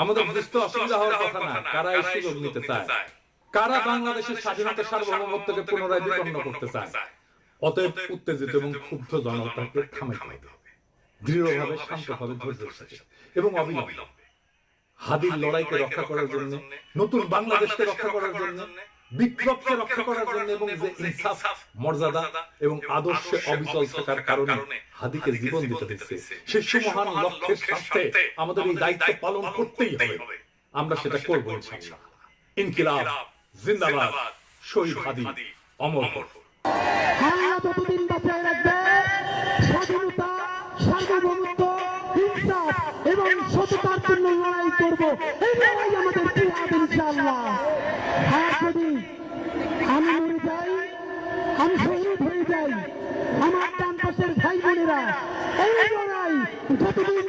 আমাদের বুঝতে অসুবিধা হওয়ার কথা না কারা এই সুযোগ নিতে চায়, কারা বাংলাদেশের স্বাধীনতা সার্বভৌমত্বকে পুনরায় বিপন্ন করতে চায়। অতএব উত্তেজিত এবং ক্ষুব্ধ জনতাকে থামাইতে হবে, দৃঢ়ভাবে শান্তভাবে ধৈর্যের সাথে এবং অবিলম্বে হাদির লড়াইকে রক্ষা করার জন্য, নতুন বাংলাদেশকে রক্ষা করার জন্য, বিপ্লবকে রক্ষা করার জন্য এবং যে ইনসাফ, মর্যাদা এবং আদর্শে অবিচল থাকার কারণে হাদিকে জীবন দিতে হয়েছে, সেই সুমহান লক্ষ্যের স্বার্থে আমাদের এই দায়িত্ব পালন করতেই হবে। আমরা সেটা করব ইনশাআল্লাহ। ইনকিলাব জিন্দাবাদ, শহীদ হাদি অমর হোক। আল্লাহ ততদিন বাঁচায় রাখবে স্বাধীনতা, সার্বভৌমত্ব, ইনসাফ এবং সততার জন্য লড়াই করব। এই লড়াই আমাদের জিহাদ ইনশাআল্লাহ। আর যদি আমি মরে যাই, আমি শহীদ হয়ে যাই, আমার ডান পাশের ভাই বোনেরা এই লড়াই যতদিন